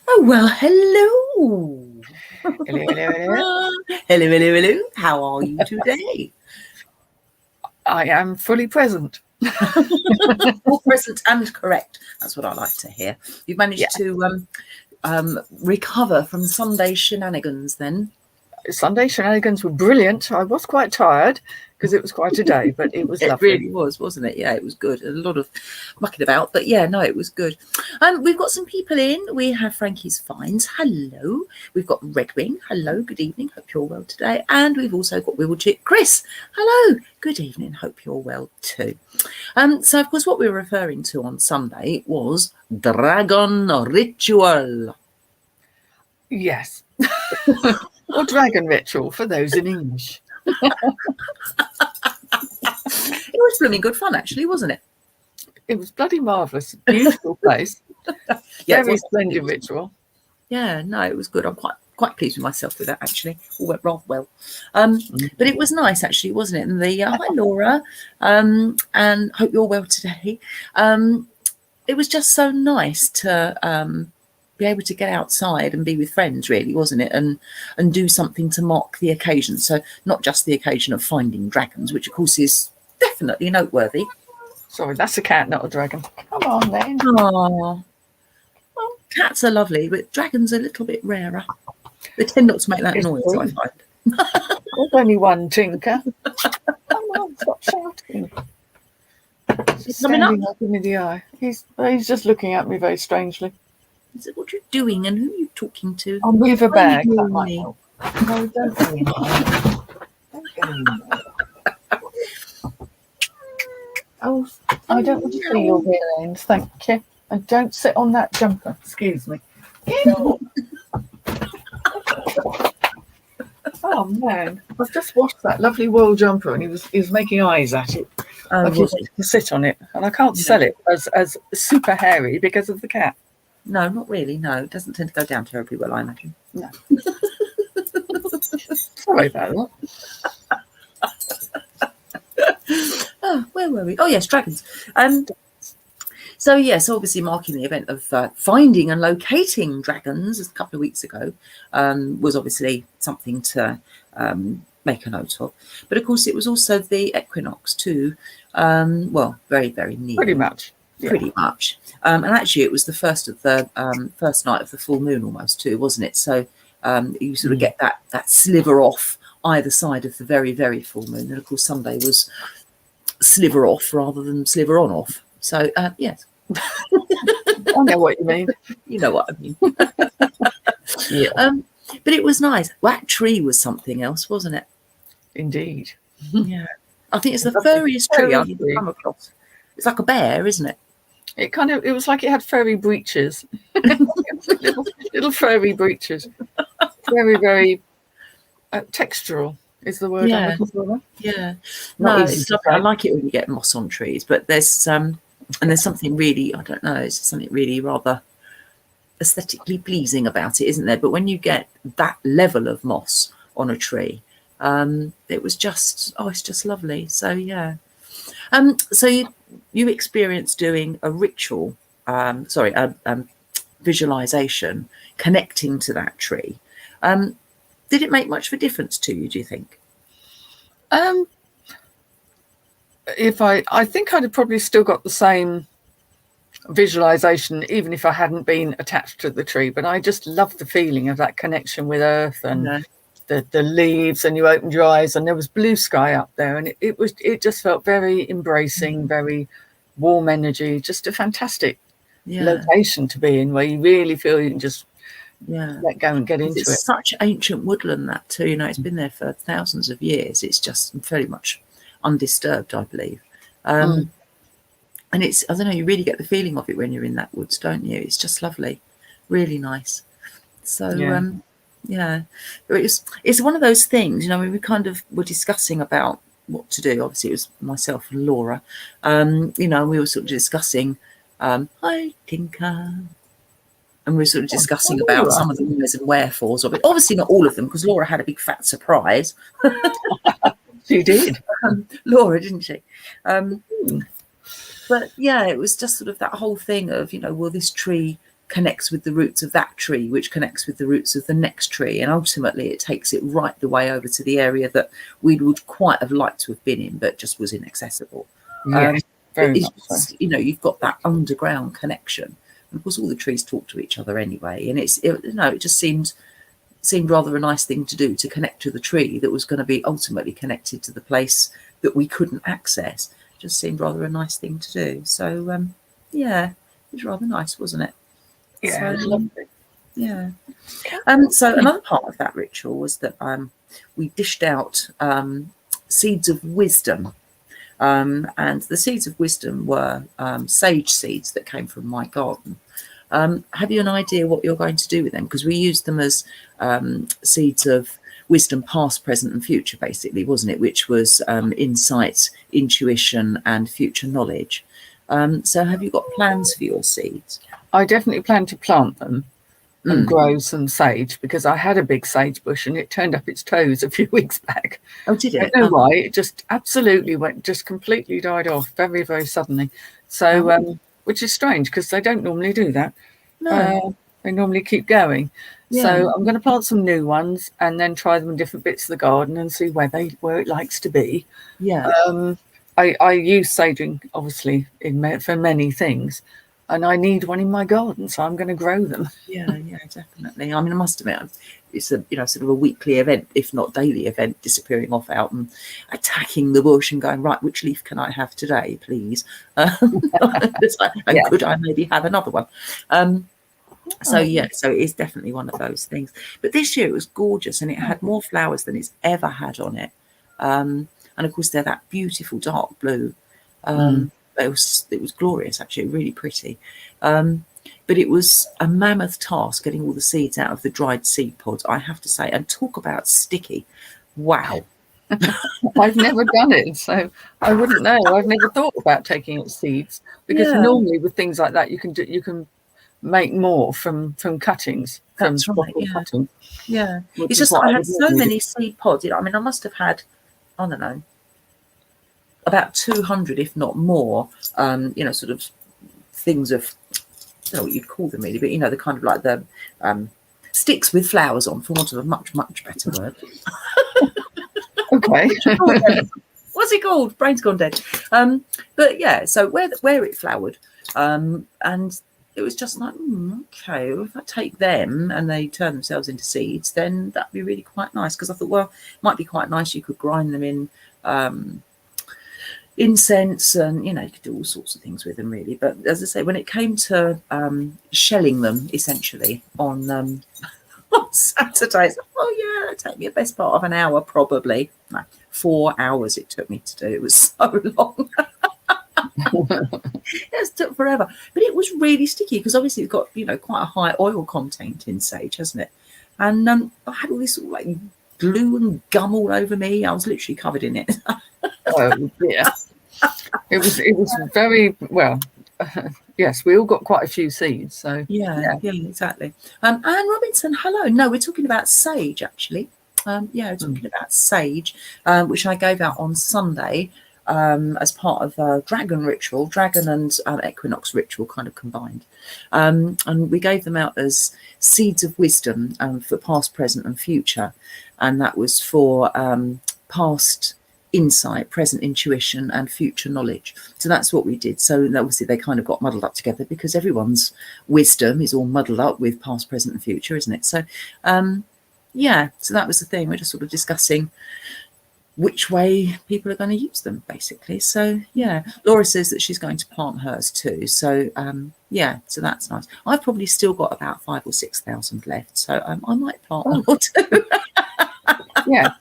Oh, well, hello. Hello, hello, hello. Hello, hello, hello. How are you today? I am fully present. All present and correct. That's what I like to hear. You've managed to recover from Sunday shenanigans then? Sunday shenanigans were brilliant. I was quite tired because it was quite a day, but it was It lovely. really was, wasn't it? Yeah, it was good. A lot of mucking about, but yeah, no, it was good. We've got some people in. We have Frankie's Finds. Hello. We've got Redwing. Hello. Good evening. Hope you're well today. And we've also got Witchin. Chris. Hello. Good evening. Hope you're well too. So of course, what we were referring to on Sunday was dragon ritual. Yes. Or dragon ritual for those in English. It was blooming good fun, actually, wasn't it? It was bloody marvellous. Beautiful place. Yeah, Very splendid ritual. Yeah, no, it was good. I'm quite pleased with myself with that, actually. All went rather well. But it was nice, actually, wasn't it? And hi, Laura, and hope you're well today. It was just so nice to be able to get outside and be with friends, really, wasn't it? And do something to mark the occasion. So not just the occasion of finding dragons, which, of course, is definitely noteworthy. Sorry, that's a cat, not a dragon. Come on, then. Aww. Well, cats are lovely, but dragons are a little bit rarer. They tend not to make that noise, I find. There's only one tinker. Come on, stop shouting. He's standing up in the eye. He's just looking at me very strangely. He said, "What are you doing and who are you talking to?" I'll move a bag. That might help. No, don't go in there. Don't go in there. Oh, I don't want to see your rear ends, thank you. And don't sit on that jumper. Excuse me. Oh man, I've just washed that lovely wool jumper, and he was making eyes at it. Like he wanted to sit on it, and I can't sell it as super hairy because of the cat. No, not really. No, it doesn't tend to go down terribly well, I imagine. No. Sorry about that. Oh, where were we? Oh yes, dragons. So yes, obviously marking the event of finding and locating dragons a couple of weeks ago was obviously something to make a note of. But of course, it was also the equinox too. Well, very, very near. Pretty much. Yeah. Pretty much. And actually, it was the first night of the full moon almost too, wasn't it? So you sort of get that sliver off either side of the very, very full moon. And of course, Sunday was sliver off rather than sliver on off. So yes. I know what you mean. You know what I mean. Yeah. But it was nice. That tree was something else, wasn't it? Indeed. Yeah. I think it's the furriest tree I've ever come across. It's like a bear, isn't it? It was like it had furry breeches. little furry breeches. Very, very textural is the word I'm looking for. Yeah. No, it's lovely. I like it when you get moss on trees, but there's something really, I don't know, it's something really rather aesthetically pleasing about it, isn't there? But when you get that level of moss on a tree, it was just, it's just lovely. So yeah. So you experienced doing a ritual, visualization, connecting to that tree. Did it make much of a difference to you, do you think? I think I'd have probably still got the same visualization, even if I hadn't been attached to the tree. But I just loved the feeling of that connection with earth and the leaves, and you opened your eyes and there was blue sky up there, and it just felt very embracing, very warm energy, just a fantastic location to be in, where you really feel you can just let go and get into it. It's such ancient woodland, that too, you know, it's been there for thousands of years. It's just very much undisturbed, I believe. And it's, I don't know, you really get the feeling of it when you're in that woods, don't you? It's just lovely, really nice. So it's one of those things, you know, we kind of were discussing about what to do. Obviously it was myself and Laura, you know, we were sort of discussing hi Tinker, and we were sort of discussing about some of the whys and wherefores of it. Obviously not all of them, because Laura had a big fat surprise. She did. Laura, didn't she? But yeah, it was just sort of that whole thing of, you know, will this tree connects with the roots of that tree, which connects with the roots of the next tree, and ultimately it takes it right the way over to the area that we would quite have liked to have been in, but just was inaccessible. Yes, very much so. You know, you've got that underground connection, and of course all the trees talk to each other anyway, and it just seemed rather a nice thing to do, to connect to the tree that was going to be ultimately connected to the place that we couldn't access. It just seemed rather a nice thing to do. So yeah, it was rather nice, wasn't it? Yeah, So, lovely. Yeah. So another part of that ritual was that we dished out seeds of wisdom. And the seeds of wisdom were sage seeds that came from my garden. Have you an idea what you're going to do with them? Because we used them as seeds of wisdom, past, present, and future, basically, wasn't it? Which was insight, intuition, and future knowledge. So have you got plans for your seeds? I definitely plan to plant them and grow some sage, because I had a big sage bush and it turned up its toes a few weeks back. Oh, did it? I don't know why. It just absolutely just completely died off very, very suddenly. So, which is strange because they don't normally do that. No. They normally keep going. Yeah. So I'm going to plant some new ones and then try them in different bits of the garden and see where it likes to be. Yeah. I use saging obviously for many things, and I need one in my garden, so I'm going to grow them. Yeah, definitely. I mean, I must admit, it's a sort of a weekly event, if not daily event, disappearing off out and attacking the bush and going, right, which leaf can I have today, please? Could I maybe have another one? So it is definitely one of those things. But this year it was gorgeous, and it had more flowers than it's ever had on it. And of course they're that beautiful dark blue. It was glorious, actually, really pretty. But it was a mammoth task getting all the seeds out of the dried seed pods, I have to say. And talk about sticky. Wow. I've never done it, so I wouldn't know. I've never thought about taking out seeds, because normally with things like that you can make more from cuttings. That's from right. Yeah. Cuttings, yeah. It's just I had so many seed pods. I mean, I must have had, I don't know, about 200, if not more. Sort of things of, I don't know what you'd call them really, but the kind of like the sticks with flowers on, for want of a much better word. Okay. What's it called? Brain's gone dead. But yeah, so where it flowered, and it was just like, okay, if I take them and they turn themselves into seeds, then that'd be really quite nice. Because I thought, well, it might be quite nice. You could grind them in incense, and you could do all sorts of things with them, really. But as I say, when it came to shelling them, essentially on Saturday, it's like, oh yeah, it'd take me the best part of an hour, probably. No, 4 hours it took me to do. It was so long. It took forever, but it was really sticky because obviously it's got quite a high oil content in sage, hasn't it? And I had all this sort of like glue and gum all over me. I was literally covered in it. Oh yeah, it was very well. Yes, we all got quite a few seeds. So yeah, exactly. Anne Robinson, hello. No, we're talking about sage actually. We're talking about sage, which I gave out on Sunday. As part of a dragon and equinox ritual kind of combined. And we gave them out as seeds of wisdom for past, present and future. And that was for past insight, present intuition and future knowledge. So that's what we did. So obviously they kind of got muddled up together because everyone's wisdom is all muddled up with past, present and future, isn't it? So, so that was the thing. We're just sort of discussing which way people are going to use them, basically. So yeah, Laura says that she's going to plant hers too. So so that's nice. I've probably still got about 5,000 or 6,000 left, so I might plant one or two. Yeah.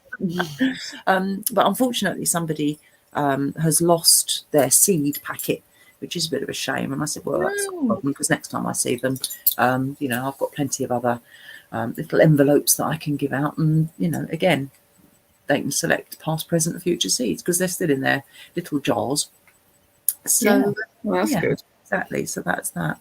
But unfortunately somebody has lost their seed packet, which is a bit of a shame. And I said, well, that's a problem, because next time I see them, I've got plenty of other little envelopes that I can give out, and again, they can select past, present and future seeds because they're still in their little jars. So that's good. Exactly. So that's that.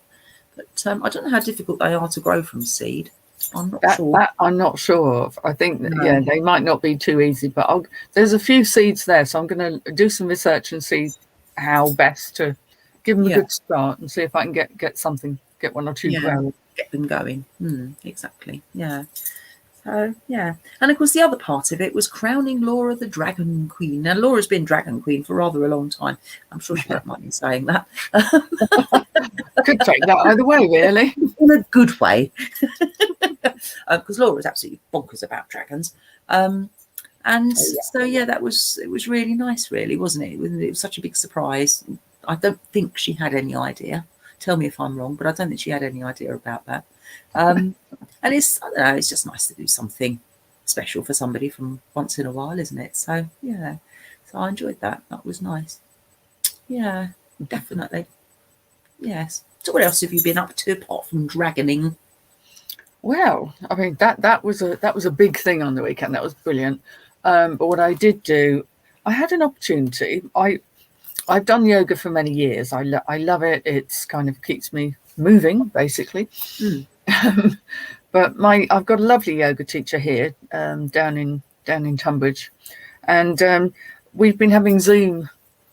But I don't know how difficult they are to grow from seed. I'm not sure. That I'm not sure of. I think that, they might not be too easy, but there's a few seeds there, so I'm going to do some research and see how best to give them a good start and see if I can get one or two growing. Get them going. Exactly. Yeah. So, yeah. And of course, the other part of it was crowning Laura the Dragon Queen. Now, Laura's been Dragon Queen for rather a long time. I'm sure she don't mind me saying that. Could take that either way, really. In a good way. Because Laura's absolutely bonkers about dragons. So, it was really nice, really, wasn't it? It was such a big surprise. I don't think she had any idea. Tell me if I'm wrong, but I don't think she had any idea about that. And it's, I don't know, it's just nice to do something special for somebody from once in a while, isn't it? So, yeah. So I enjoyed that. That was nice. Yeah, definitely. Yes. So what else have you been up to apart from dragoning? Well, I mean, that was a big thing on the weekend. That was brilliant. But what I did do, I had an opportunity. I've done yoga for many years. I love it. It's kind of keeps me moving, basically. But I've got a lovely yoga teacher here down in Tunbridge, and we've been having Zoom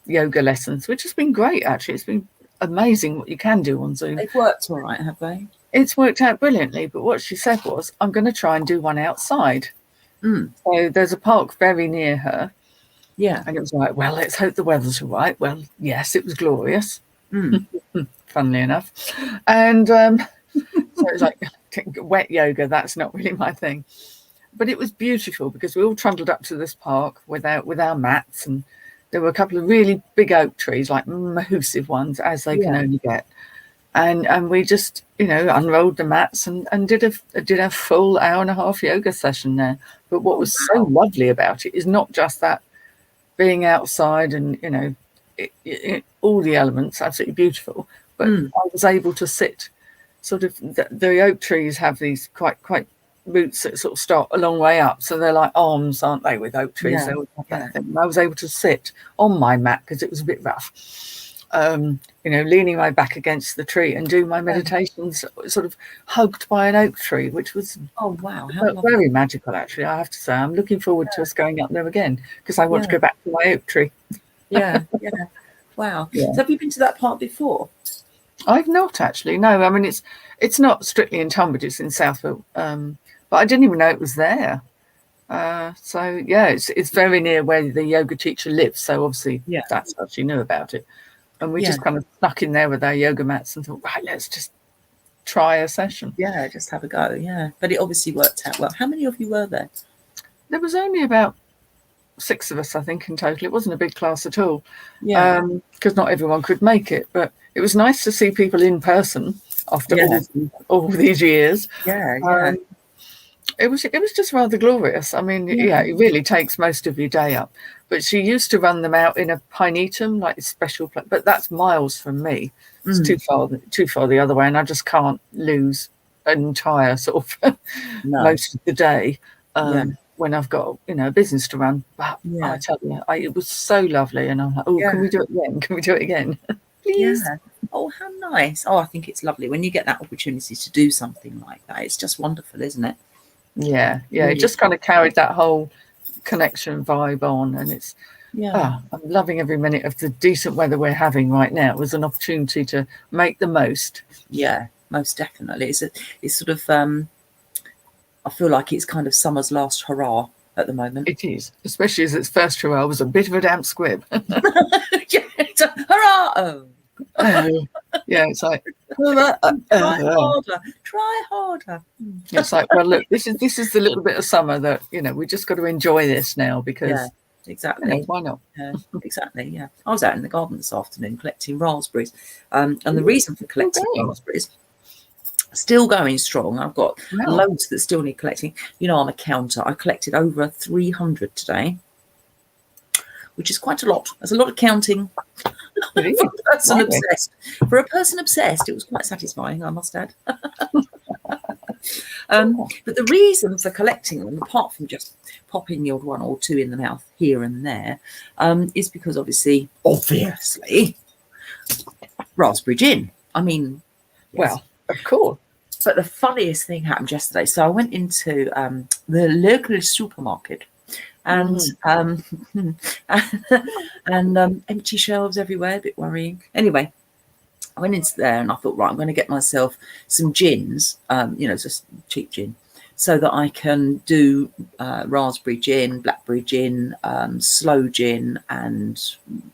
yoga lessons, which has been great. Actually, it's been amazing what you can do on Zoom. They've worked all right, have they? It's worked out brilliantly. But what she said was, I'm going to try and do one outside. So there's a park very near her. Yeah. And it was like, well, let's hope the weather's all right. Well, yes, it was glorious. Funnily enough. And so it's like wet yoga, that's not really my thing. But it was beautiful because we all trundled up to this park with our mats, and there were a couple of really big oak trees, like massive ones, as they can only get. And we just, unrolled the mats and did a full hour and a half yoga session there. But what was so lovely about it is not just that being outside and, all the elements, absolutely beautiful. But I was able to sit sort of, the oak trees have these quite roots that sort of start a long way up. So they're like arms, aren't they, with oak trees? They always have that thing. And I was able to sit on my mat because it was a bit rough. Leaning my back against the tree and do my meditations sort of hugged by an oak tree, which was very magical, actually, I have to say. I'm looking forward to us going up there again because I want to go back to my oak tree. Wow. So have you been to that park before? I've not, actually, no. I mean, it's not strictly in Tunbridge, it's in Southville, but I didn't even know it was there. It's very near where the yoga teacher lives, so obviously that's how she knew about it. And we just kind of snuck in there with our yoga mats and thought, right, let's just try a session. Yeah, just have a go, But it obviously worked out well. How many of you were there? There was only about 6 of us, I think, in total. It wasn't a big class at all. Because not everyone could make it. But it was nice to see people in person after all these years. It was just rather glorious. I mean, it really takes most of your day up. But she used to run them out in a pinetum, like a special place. But that's miles from me. It's too far the other way, and I just can't lose an entire sort of most of the day when I've got a business to run. But I tell you, it was so lovely, and I'm like, can we do it again? Can we do it again? Please. Yeah. Oh, how nice! Oh, I think it's lovely when you get that opportunity to do something like that. It's just wonderful, isn't it? Yeah. It just kind of carried that whole connection vibe on, and it's I'm loving every minute of the decent weather we're having right now. It was an opportunity to make the most. Yeah, most definitely. It's sort of I feel like it's kind of summer's last hurrah at the moment. It is, especially as its first hurrah was a bit of a damp squib. It's a hurrah! It's like try harder. It's like, well, look, this is the little bit of summer that we just got to enjoy this now because exactly. Why not? Exactly. I was out in the garden this afternoon collecting raspberries, and the reason for collecting raspberries, still going strong. I've got loads that still need collecting. I'm a counter. I collected over 300 today, which is quite a lot. There's a lot of counting. For a person obsessed, it was quite satisfying, I must add. But the reason for collecting them, apart from just popping the odd one or two in the mouth here and there, is because obviously, raspberry gin. I mean, well, of course. But the funniest thing happened yesterday. So I went into the local supermarket. And empty shelves everywhere, a bit worrying. Anyway, I went into there and I thought, right, I'm going to get myself some gins, just cheap gin, so that I can do raspberry gin, blackberry gin, sloe gin, and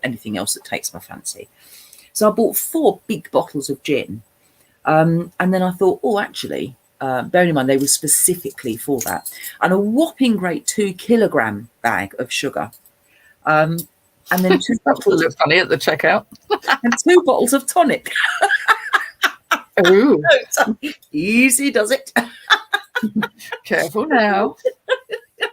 anything else that takes my fancy. So I bought 4 big bottles of gin. And then I thought, oh, actually, bearing in mind they were specifically for that, and a whopping great 2-kilogram bag of sugar. And then 2 bottles look funny at the checkout. and 2 bottles of tonic. Ooh. Easy does it. Careful now.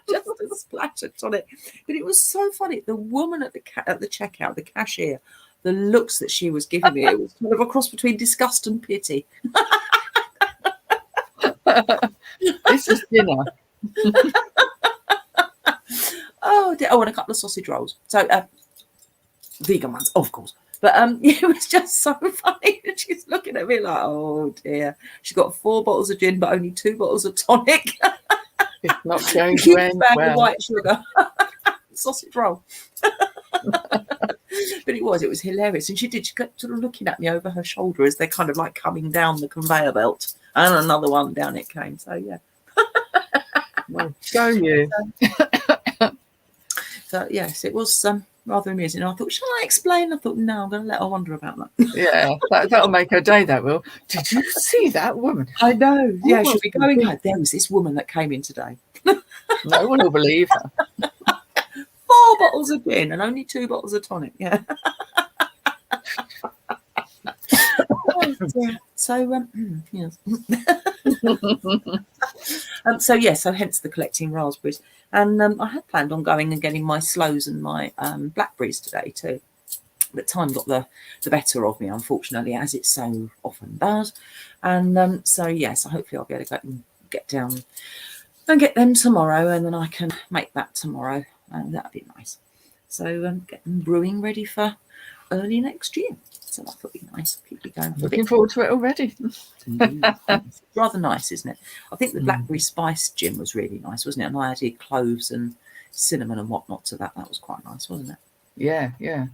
Just a splash of tonic. But it was so funny. The woman at the checkout, the cashier, the looks that she was giving me, it was kind of a cross between disgust and pity. This is dinner. Oh, dear. Oh, and a couple of sausage rolls. So, vegan ones, of course. But it was just so funny. She's looking at me like, oh dear. She's got 4 bottles of gin, but only 2 bottles of tonic. It's not going to end bag well. of white sugar. Sausage roll. But it was hilarious. And she kept sort of looking at me over her shoulder as they're kind of like coming down the conveyor belt. And another one down it came. So, yeah. Well, go you. So, yes, it was rather amusing. I thought, shall I explain? I thought, no, I'm going to let her wonder about that. Yeah, that'll make her day, that will. Did you see that woman? I know. Yeah, she'll be going, there was this woman that came in today. No one will believe her. 4 bottles of gin and only 2 bottles of tonic. Yeah. So, yes. So hence the collecting raspberries. And I had planned on going and getting my sloes and my blackberries today too. But time got the better of me, unfortunately, as it so often does. And so hopefully I'll be able to go and get down and get them tomorrow, and then I can make that tomorrow, and that'd be nice. So get them brewing ready for early next year. So that would be nice. Keep it going. Looking forward to it already. Rather nice, isn't it? I think the blackberry spice gin was really nice, wasn't it? And I added cloves and cinnamon and whatnot to that. That was quite nice, wasn't it? Yeah. Yeah.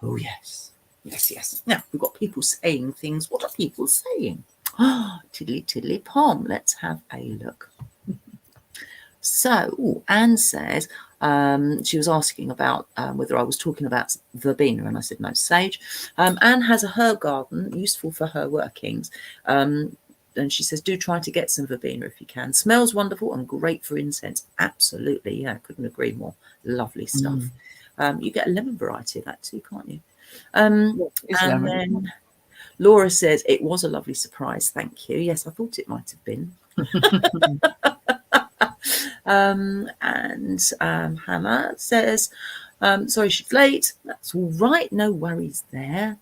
Oh, yes. Yes. Now, we've got people saying things. What are people saying? Tiddly, tiddly, pom. Let's have a look. So, Anne says, she was asking about whether I was talking about verbena, and I said no, sage. Anne has a herb garden, useful for her workings. And she says, do try to get some verbena if you can. Smells wonderful and great for incense. Absolutely, yeah, couldn't agree more. Lovely stuff. You get a lemon variety of that too, can't you? Then Laura says, it was a lovely surprise, thank you. Yes, I thought it might have been. Hannah says, sorry she's late. That's all right, no worries there.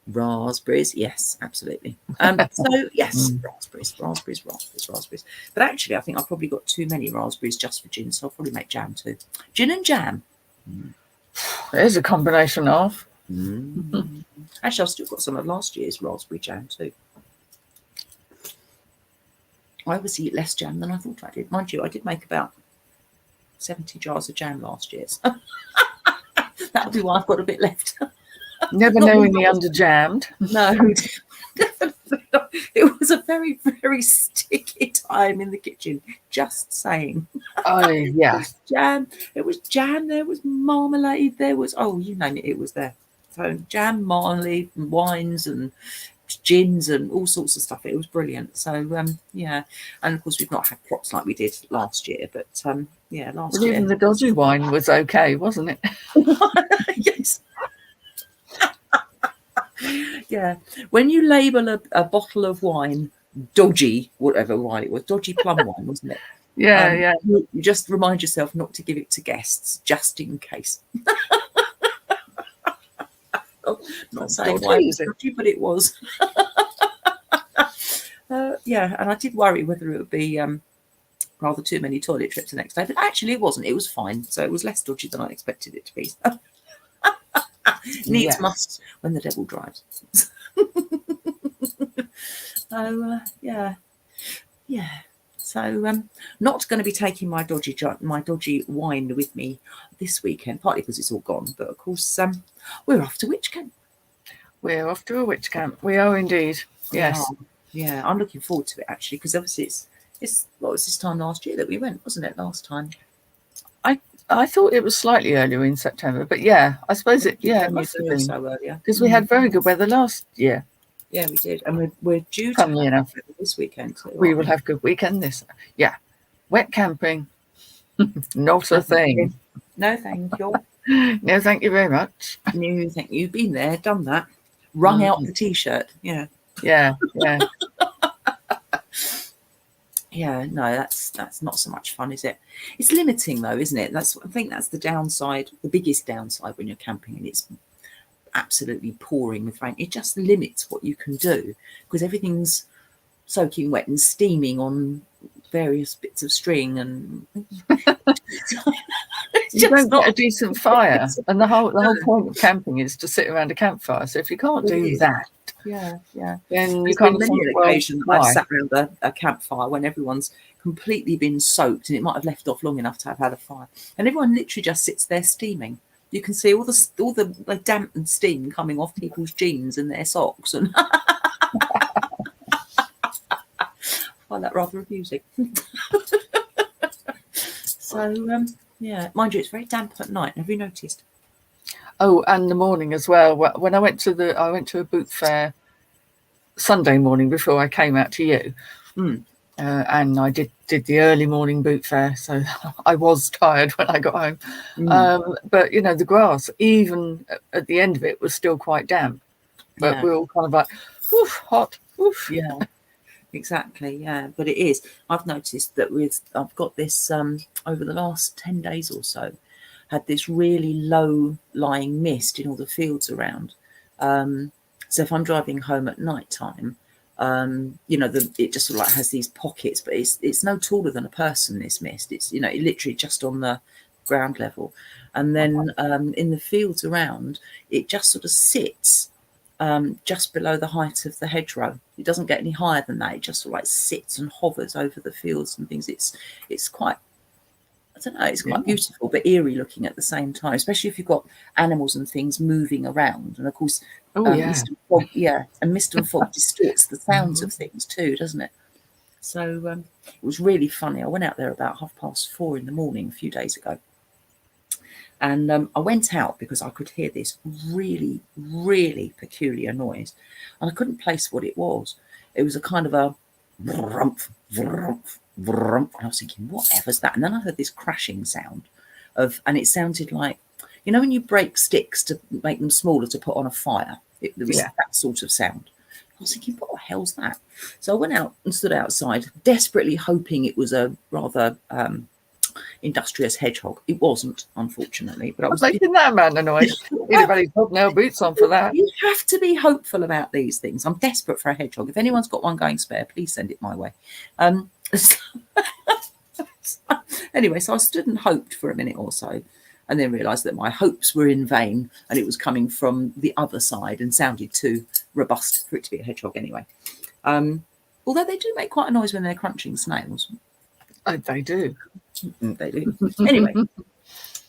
Raspberries, yes, absolutely. So yes, raspberries. But actually, I think I've probably got too many raspberries just for gin, so I'll probably make jam too. Gin and jam. There's a combination of. Actually, I've still got some of last year's raspberry jam too. I always eat less jam than I thought I did. Mind you, I did make about 70 jars of jam last year. So that'll be why I've got a bit left. Never knowing the under-jammed. No, definitely not. It was a very, very sticky time in the kitchen, just saying. Oh, yeah. It was jam, there was marmalade, there was, you name it, it was there. So jam, marmalade, and wines and gins and all sorts of stuff. It was brilliant. So and of course we've not had crops like we did last year, but last year even the dodgy wine was okay, wasn't it? Yes. Yeah, when you label a bottle of wine dodgy, whatever wine it was, dodgy plum wine, wasn't it? Yeah. You just remind yourself not to give it to guests, just in case. Not saying why it was dodgy, but it was. And I did worry whether it would be rather too many toilet trips the next day, but actually it wasn't. It was fine, so it was less dodgy than I expected it to be. Needs must when the devil drives. So So not going to be taking my dodgy wine with me this weekend, partly because it's all gone, but of course we're off to Witchin. We're off to a witch camp. We are indeed. Yes. Yeah, I'm looking forward to it actually, because obviously it's what was this time last year that we went, wasn't it? Last time. I thought it was slightly earlier in September, but yeah, I suppose it must have been so earlier because we had very good weather last year. Yeah, we did, and we're due to Funnily enough, this weekend. We will have good weekend this. Yeah, wet camping, not a thing. No, thank you. No, thank you very much. No, thank you. Been there, done that. Wrung out the t-shirt. Yeah. Yeah. Yeah, no, that's not so much fun, is it? It's limiting though, isn't it? I think that's the downside, the biggest downside when you're camping and it's absolutely pouring with rain. It just limits what you can do because everything's soaking wet and steaming on various bits of string, and you don't get a decent fire. And the whole point of camping is to sit around a campfire. So if you can't do that, then you can't. Many an occasion I've sat around a campfire when everyone's completely been soaked and it might have left off long enough to have had a fire, and everyone literally just sits there steaming. You can see all the damp and steam coming off people's jeans and their socks, and I find that rather amusing. So yeah, mind you, it's very damp at night. Have you noticed? Oh, and the morning as well. When I went to a boot fair Sunday morning before I came out to you, and I did the early morning boot fair, so I was tired when I got home. But you know, the grass, even at the end of it, was still quite damp. But we're all kind of like, oof, hot, oof. Yeah, exactly. Yeah, but it is. I've noticed that I've got this over the last 10 days or so, had this really low lying mist in all the fields around. So if I'm driving home at night time, you know, it just sort of like has these pockets, but it's no taller than a person, this mist. It's, you know, it literally just on the ground level. And then in the fields around, it just sort of sits just below the height of the hedgerow. It doesn't get any higher than that. It just sort of like sits and hovers over the fields and things. It's quite, I don't know, it's quite beautiful, but eerie looking at the same time, especially if you've got animals and things moving around. And of course, mist and fog distorts the sounds of things too, doesn't it? So it was really funny. I went out there about 4:30 in the morning a few days ago. And I went out because I could hear this really, really peculiar noise. And I couldn't place what it was. It was a kind of a vrump, vrump, vrump. And I was thinking, whatever's that? And then I heard this crashing sound and it sounded like, you know, when you break sticks to make them smaller to put on a fire, there was that sort of sound. I was thinking, what the hell's that? So I went out and stood outside, desperately hoping it was a rather industrious hedgehog. It wasn't, unfortunately. But I was making that man annoyed. Anybody's hobnail boots on for that. You have to be hopeful about these things. I'm desperate for a hedgehog. If anyone's got one going spare, please send it my way. Anyway, so I stood and hoped for a minute or so, and then realised that my hopes were in vain, and it was coming from the other side and sounded too robust for it to be a hedgehog anyway. Although they do make quite a noise when they're crunching snails. Oh, they do. They do. Anyway,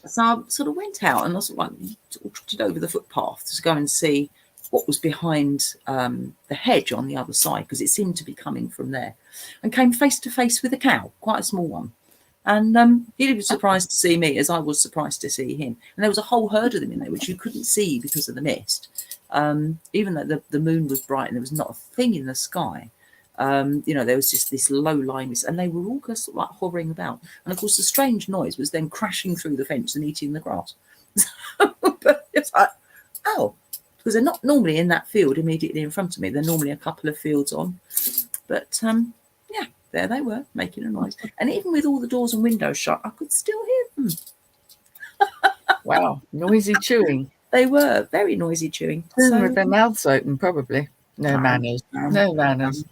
so I sort of went out and I sort of like trotted over the footpath to go and see what was behind the hedge on the other side, because it seemed to be coming from there, and came face to face with a cow, quite a small one. And he was surprised to see me, as I was surprised to see him. And there was a whole herd of them in there, which you couldn't see because of the mist. Even though the moon was bright and there was not a thing in the sky, you know, there was just this low-lying mist, and they were all just sort of like hovering about. And of course, the strange noise was them crashing through the fence and eating the grass. But it's like, oh, because they're not normally in that field immediately in front of me. They're normally a couple of fields on. But yeah, there they were, making a noise. And even with all the doors and windows shut, I could still hear them. Wow, noisy chewing. They were very noisy chewing. So, with their mouths open, probably. No manners. No manners.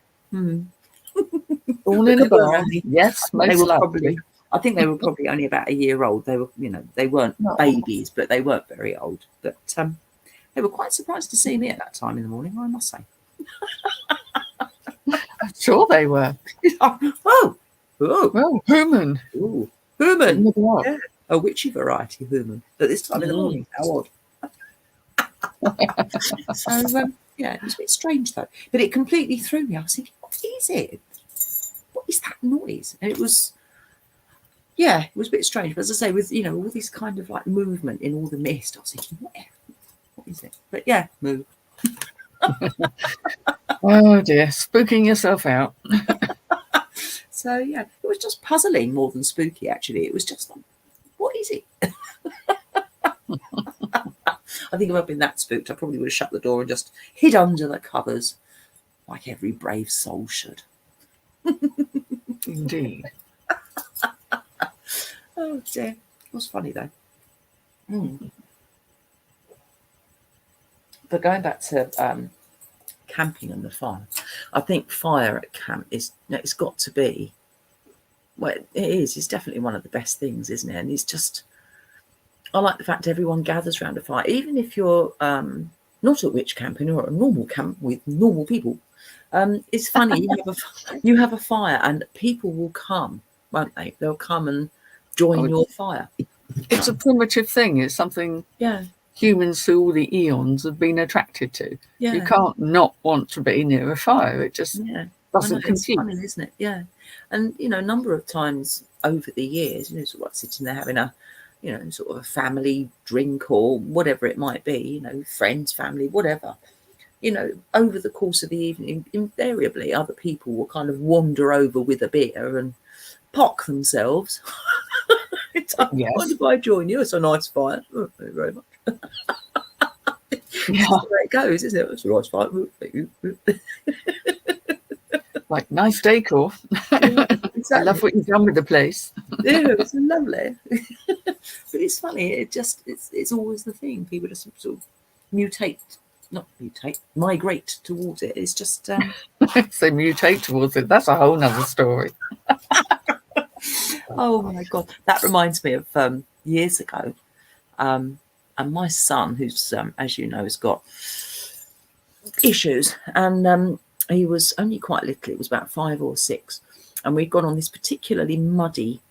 All in a bar. Yes, they were probably. I think they were probably only about a year old. They were, you know, they weren't babies, but they weren't very old. But they were quite surprised to see me at that time in the morning, I must say. I'm sure they were. Oh, human. Ooh, human. Yeah, a witchy variety human at this time in the morning. How odd. So yeah, it was a bit strange though, but it completely threw me. I was thinking, what is it? What is that noise? And it was, yeah, it was a bit strange. But as I say, with all this kind of like movement in all the mist, I was thinking, what is it? But yeah, move. Oh dear, spooking yourself out. So yeah, it was just puzzling more than spooky. Actually, it was just like, what is it? I think if I'd been that spooked, I probably would have shut the door and just hid under the covers, like every brave soul should. Indeed. Oh dear, it was funny though. But going back to camping and the fire, I think fire at camp it's got to be, well, it is. It's definitely one of the best things, isn't it? And it's just, I like the fact everyone gathers around a fire, even if you're not at witch camping or at a normal camp with normal people. It's funny, you have a fire and people will come, won't they? They'll come and join your fire. It's a primitive thing. It's something humans through all the eons have been attracted to. Yeah. You can't not want to be near a fire. It just doesn't compete. It's funny, isn't it? Yeah. And a number of times over the years, sort of like sitting there having a sort of a family drink or whatever it might be, friends, family, whatever. Over the course of the evening, invariably other people will kind of wander over with a beer and pock themselves. Yes. Why do I join you? It's a nice fire. Oh, thank you very much. Yeah. That's the way it goes, isn't it? It's a nice fire. Like, nice decor. Yeah, exactly. I love what you've done with the place. Yeah, it's lovely. But it's funny. It's always the thing. People just sort of migrate towards it. It's just they mutate towards it. That's a whole nother story. Oh my God, that reminds me of years ago. And my son, who's as you know, has got issues, and he was only quite little. It was about 5 or 6, and we'd gone on this particularly muddy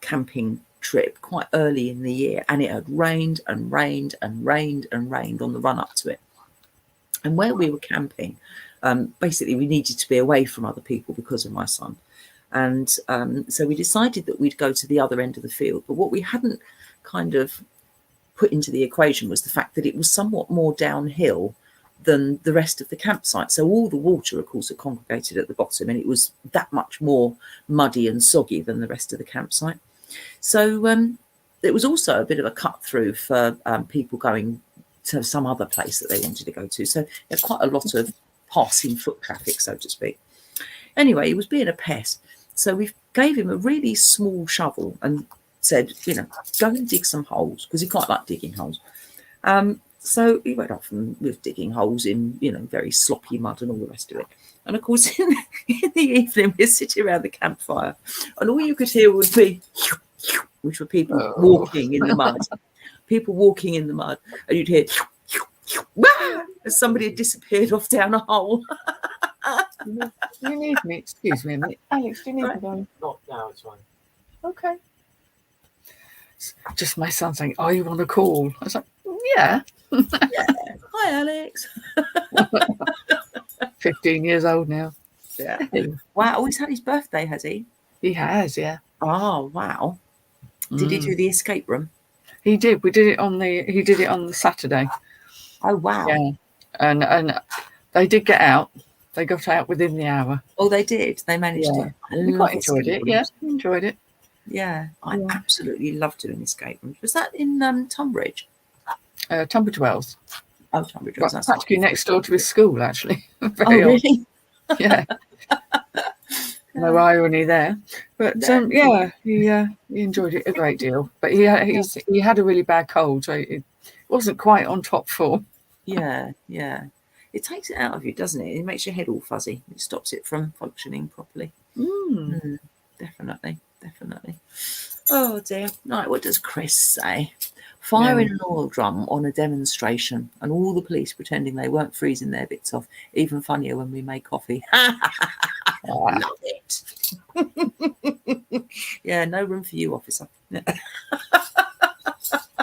camping trip quite early in the year, and it had rained and rained and rained and rained on the run up to it. And where we were camping, basically we needed to be away from other people because of my son. And so we decided that we'd go to the other end of the field. But what we hadn't kind of put into the equation was the fact that it was somewhat more downhill than the rest of the campsite. So all the water, of course, had congregated at the bottom, and it was that much more muddy and soggy than the rest of the campsite. So it was also a bit of a cut through for people going to some other place that they wanted to go to. So there's quite a lot of passing foot traffic, so to speak. Anyway, he was being a pest. So we gave him a really small shovel and said, go and dig some holes, because he quite liked digging holes. So he went off and was digging holes in, very sloppy mud and all the rest of it. And of course, in the evening, we're sitting around the campfire, and all you could hear would be, which were people walking in the mud. People walking in the mud, and you'd hear, as somebody had disappeared off down a hole. You need me. Excuse me a minute. Alex, do you need me going? Not now, it's fine. Okay. Just my son saying, "Oh, you want a call?" I was like, "Yeah." Yeah. Hi, Alex. 15 years old now. Yeah. Wow. Oh, he's had his birthday, has he? He has, yeah. Oh, wow. Did he do the escape room? He did. He did it on the Saturday. Oh, wow. Yeah. And they did get out. They got out within the hour. Oh, they did. They managed to. I quite enjoyed it. Yeah, enjoyed it. Yeah, I absolutely loved doing escape rooms. Was that in Tunbridge? Tunbridge Wells. Oh, Tunbridge Wells. That's practically next door to his school, actually. Really? Yeah. No irony there, but he enjoyed it a great deal. But he had a really bad cold, so it wasn't quite on top form. Yeah. It takes it out of you, doesn't it? It makes your head all fuzzy. It stops it from functioning properly. Definitely. Oh dear. Right, what does Chris say? Firing an oil drum on a demonstration and all the police pretending they weren't freezing their bits off. Even funnier when we made coffee. Love it. Yeah, no room for you, officer.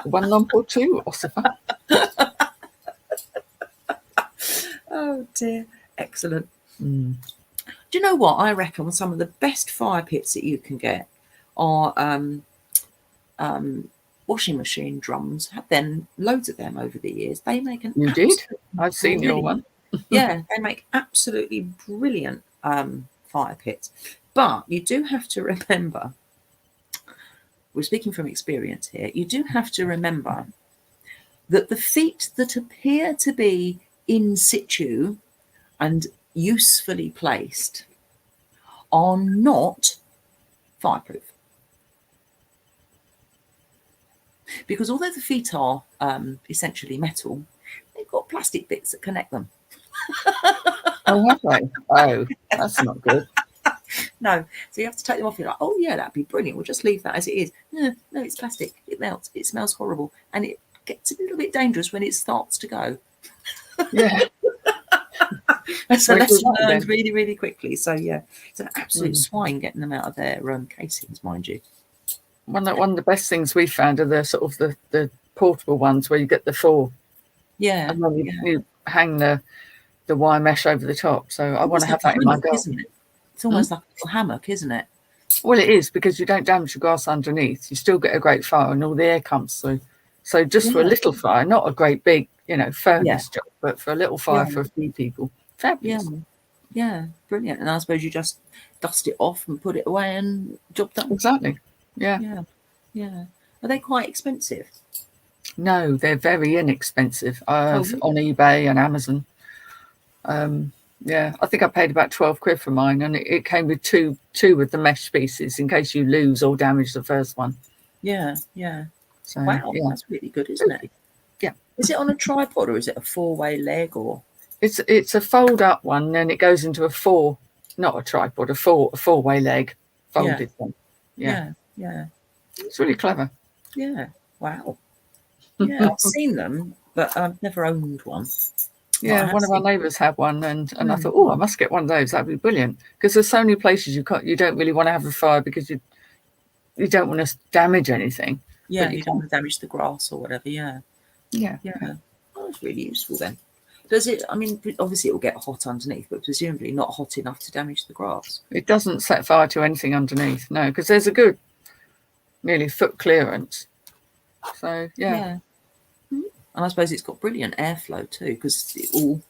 1 lump or 2, officer. dear. Excellent. Mm. Do you know what? I reckon some of the best fire pits that you can get are washing machine drums. Have then loads of them over the years. They make an You did? I've seen your one. Yeah, they make absolutely brilliant fire pits. But you do have to remember, we're speaking from experience here, you do have to remember that the feet that appear to be in situ and usefully placed are not fireproof. Because although the feet are essentially metal, they've got plastic bits that connect them. Oh, have they? Oh, that's not good. No, so you have to take them off. You're like, oh yeah, that'd be brilliant. We'll just leave that as it is. No, it's plastic. It melts. It smells horrible, and it gets a little bit dangerous when it starts to go. Yeah. That's a lesson learned really, really quickly. So yeah, it's an absolute swine getting them out of their casings, mind you. One of the best things we found are the sort of the portable ones where you get the four. Yeah. And then you hang the wire mesh over the top. So I want to have that in my garden. Isn't it? It's almost like a little hammock, isn't it? Well, it is, because you don't damage the grass underneath. You still get a great fire and all the air comes through. So just for a little fire, not a great big, furnace job, but for a little fire for a few people, fabulous. Yeah, brilliant. And I suppose you just dust it off and put it away and job done. Exactly. Yeah. Are they quite expensive? No, they're very inexpensive on eBay and Amazon. I think I paid about 12 quid for mine, and it came with two with the mesh pieces in case you lose or damage the first one. Yeah. So, wow, that's really good, isn't it? Yeah. Is it on a tripod or is it a 4-way leg or? It's a fold up one, and it goes into not a tripod, a four-way leg folded one. Yeah. It's really clever. Yeah. Wow. Yeah, I've seen them, but I've never owned one. Yeah, one of our neighbours had one, and I thought, I must get one of those. That'd be brilliant, because there's so many places you don't really want to have a fire because you don't want to damage anything. Yeah, you don't want to damage the grass or whatever. Yeah. Oh, it's really useful then. Does it? I mean, obviously it will get hot underneath, but presumably not hot enough to damage the grass. It doesn't set fire to anything underneath, no, because there's a good nearly foot clearance. So yeah. And I suppose it's got brilliant airflow too, because it all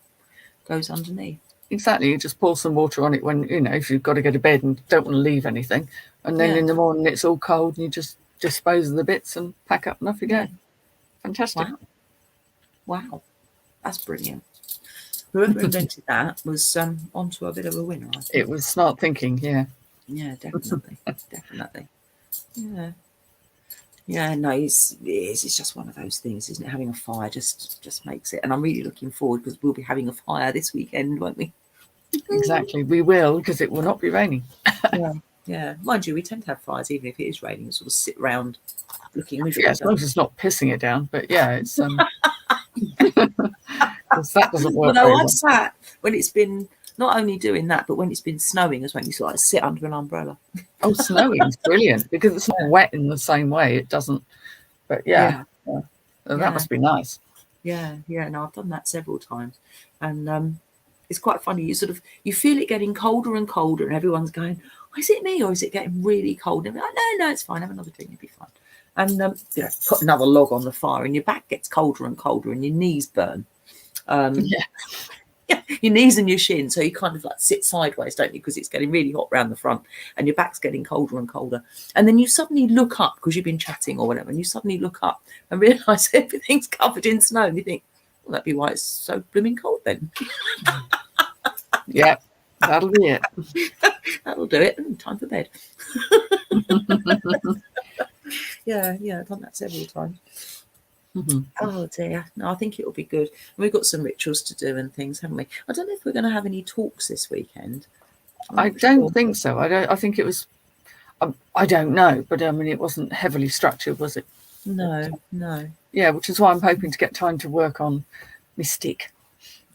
goes underneath. Exactly. You just pour some water on it when, if you've got to go to bed and don't want to leave anything. And then in the morning it's all cold and you just dispose of the bits and pack up and off you go. Fantastic. Wow. That's brilliant. Whoever invented that was onto a bit of a winner, I think. It was smart thinking, yeah. Yeah, definitely. Definitely. Yeah, no, it's just one of those things, isn't it? Having a fire just makes it. And I'm really looking forward, because we'll be having a fire this weekend, won't we? Exactly. We will, because it will not be raining. Yeah. Mind you, we tend to have fires even if it is raining, and sort of sit around looking miserable. Yeah, as long as it's not pissing it down. But yeah, it's that doesn't work. Well, no, I've sat when it's been not only doing that, but when it's been snowing as well, you sort of sit under an umbrella. Oh, snowing is brilliant, because it's not wet in the same way. It doesn't. But that must be nice. Yeah. No, I've done that several times, and it's quite funny. You feel it getting colder and colder, and everyone's going, oh, "Is it me, or is it getting really cold?" And I'm like, no, it's fine. Have another drink, you'll be fine. And put another log on the fire, and your back gets colder and colder, and your knees burn. Your knees and your shin, so you kind of like sit sideways, don't you, because it's getting really hot round the front and your back's getting colder and colder. And then you suddenly look up, because you've been chatting or whatever, and you suddenly look up and realise everything's covered in snow, and you think, well, that'd be why it's so blooming cold then. Yeah, that'll be it. That'll do it. Time for bed. Yeah, I've done that several times. Oh dear. No, I think it'll be good. We've got some rituals to do and things, haven't we? I don't know if we're going to have any talks this weekend. I don't think so. I think it was. I don't know, but I mean, it wasn't heavily structured, was it? No. Yeah, which is why I'm hoping to get time to work on Mystic.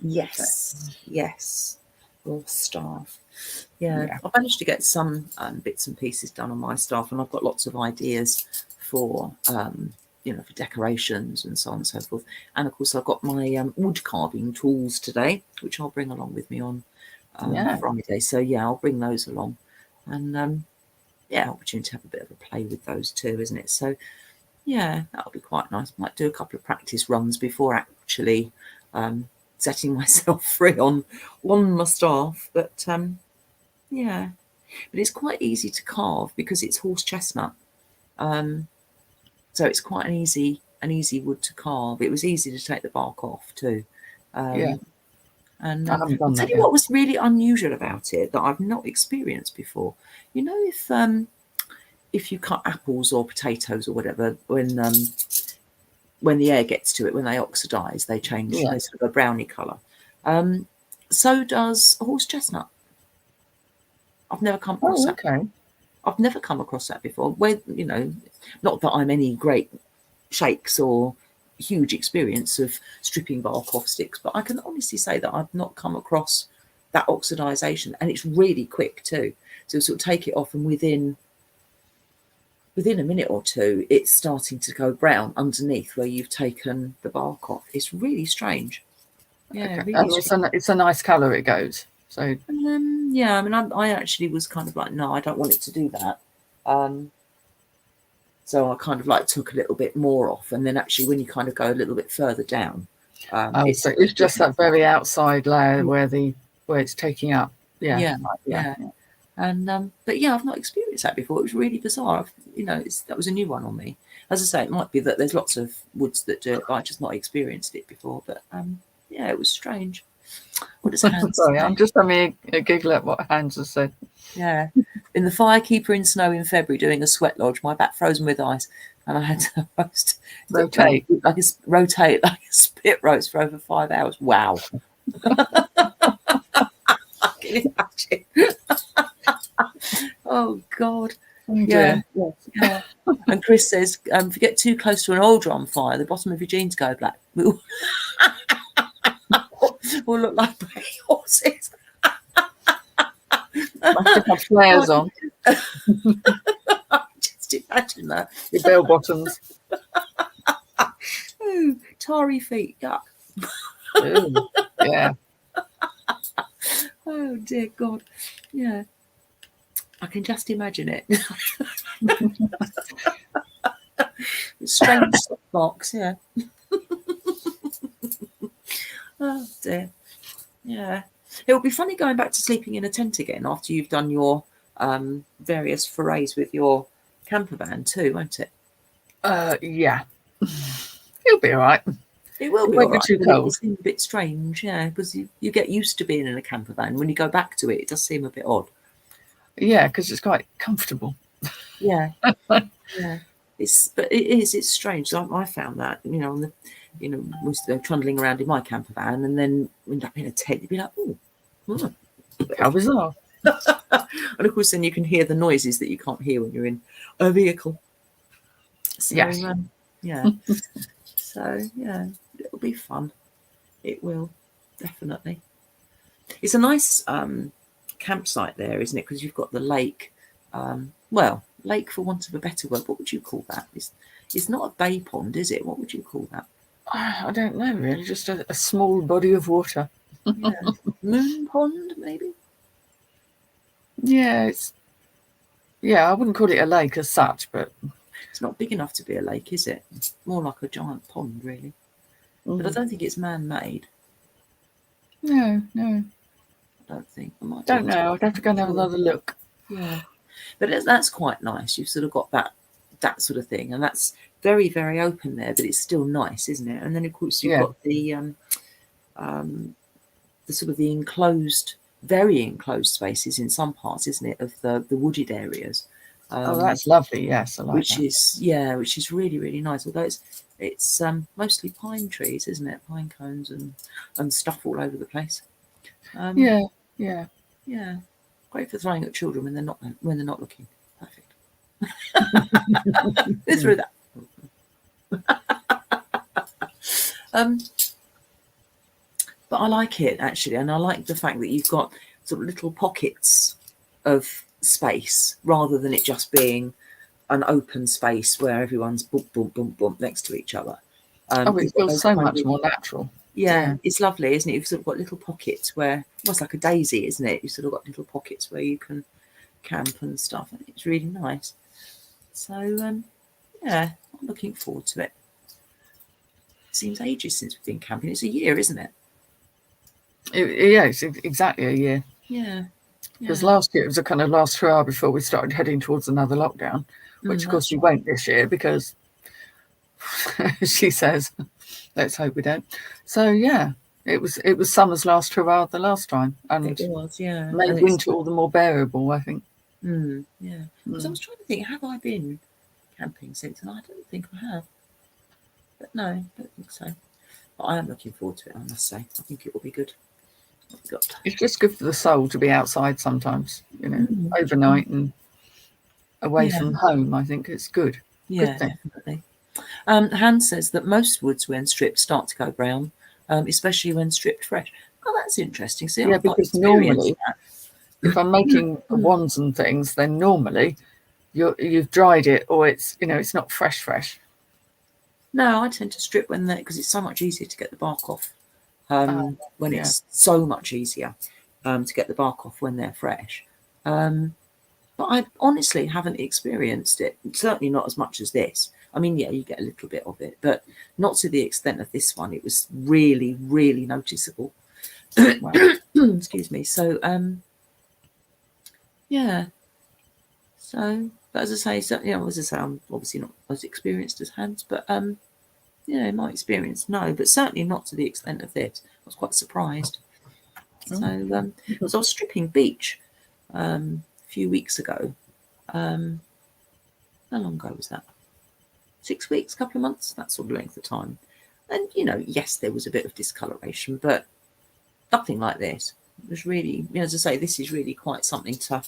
Yes. Your staff. Yeah. I've managed to get some bits and pieces done on my staff, and I've got lots of ideas for for decorations and so on and so forth. And of course, I've got my wood carving tools today, which I'll bring along with me on Friday. So yeah, I'll bring those along, and opportunity to have a bit of a play with those too, isn't it? So yeah, that'll be quite nice. Might do a couple of practice runs before actually setting myself free on my staff. But yeah, but it's quite easy to carve because it's horse chestnut. So it's quite an easy wood to carve. It was easy to take the bark off too. And I haven't done I'll that tell you yet. what was really unusual about it that I've not experienced before. You know, if you cut apples or potatoes or whatever, when the air gets to it, when they oxidize, they change, they sort of a browny colour. So does horse chestnut. I've never come across that. Okay. I've never come across that before. Where, not that I'm any great shakes or huge experience of stripping bark off sticks, but I can honestly say that I've not come across that oxidization, and it's really quick too. So sort of take it off, and within a minute or two, it's starting to go brown underneath where you've taken the bark off. It's really strange. Yeah, Okay. really And it's a nice colour it goes. So yeah, I mean, I actually was kind of like, no, I don't want it to do that. So I kind of like took a little bit more off, and then actually when you kind of go a little bit further down, it's just that very outside layer where it's taking up. Yeah. And but yeah, I've not experienced that before. It was really bizarre. That was a new one on me. As I say, it might be that there's lots of woods that do it, but I've just not experienced it before. But yeah, it was strange. What does Hans Sorry, say? I'm just having a giggle at what Hans has said. Yeah. In the firekeeper in snow in February doing a sweat lodge, my back frozen with ice, and I had to rotate like a spit roast for over 5 hours. Wow. I can imagine. Oh God. Yeah. And Chris says, if you get too close to an oil drum fire, the bottom of your jeans go black. Will look like grey horses. Must have had flares on. Just imagine that. Your bell bottoms. Ooh, tarry feet, yuck. Ooh, yeah. Oh dear God. Yeah. I can just imagine it. Strange box, yeah. Oh dear. Yeah. It will be funny going back to sleeping in a tent again after you've done your various forays with your camper van too, won't it? Yeah. It'll be all right. It will be all right. Too cold. It seems a bit strange, yeah, because you get used to being in a camper van. When you go back to it, it does seem a bit odd. Yeah, because it's quite comfortable. Yeah. Yeah. It's strange. So I found that, was trundling around in my camper van and then end up in a tent. You'd be like, oh, how bizarre. And of course, then you can hear the noises that you can't hear when you're in a vehicle. So, yes. Yeah. So, yeah, it'll be fun. It will, definitely. It's a nice campsite there, isn't it? Because you've got the lake. Lake for want of a better word. What would you call that? It's not a bay pond, is it? What would you call that? I don't know, really. Just a small body of water. Yeah. Moon pond, maybe? Yeah, I wouldn't call it a lake as such, but it's not big enough to be a lake, is it? It's more like a giant pond, really. But I don't think it's man-made. No. I don't think. Don't know. I'd have to go and have another look. Yeah. But that's quite nice. You've sort of got that sort of thing, and that's very, very open there, but it's still nice, isn't it? And then of course you've got the sort of the enclosed, very enclosed spaces in some parts, isn't it, of the wooded areas. That's lovely. Yes, I like that. Which is really, really nice. Although it's mostly pine trees, isn't it? Pine cones and stuff all over the place. Yeah. Great for throwing at children when they're not looking. Perfect. It's through that. But I like it actually, and I like the fact that you've got sort of little pockets of space rather than it just being an open space where everyone's bump, bump, bump, bump next to each other. It feels so much more natural. Yeah, it's lovely, isn't it? You've sort of got little pockets where, well, it's like a daisy, isn't it? You've sort of got little pockets where you can camp and stuff, and it's really nice. So, yeah, I'm looking forward to it. Seems ages since we've been camping. It's a year, isn't it? It's exactly a year. Yeah. Because last year it was a kind of last hurrah before we started heading towards another lockdown, which of course we won't this year because she says, let's hope we don't. So yeah, it was summer's last hurrah the last time, and it was, yeah, made winter all the more bearable, I think. Yeah, because I was trying to think, have I been camping since? And I don't think I have. But no, I don't think so. But I am looking forward to it, I must say. I think it will be good. It's just good for the soul to be outside sometimes, overnight and away from home. I think it's good. Yeah, good definitely. Hans says that most woods, when stripped, start to go brown, especially when stripped fresh. Oh, that's interesting. See, yeah, because normally, if I'm making wands and things, then normally you've dried it, or it's it's not fresh. No, I tend to strip when because it's so much easier to get the bark off. When it's so much easier to get the bark off when they're fresh. But I honestly haven't experienced it, certainly not as much as this. I mean, yeah, you get a little bit of it, but not to the extent of this one. It was really, really noticeable. Excuse me. So, yeah. So, but as I say, I'm obviously not as experienced as Hans, but my experience, no, but certainly not to the extent of this. I was quite surprised. So, because I was stripping beech a few weeks ago. How long ago was that? 6 weeks, couple of months, that sort of length of time. And yes, there was a bit of discoloration, but nothing like this. It was really, as I say, this is really quite something to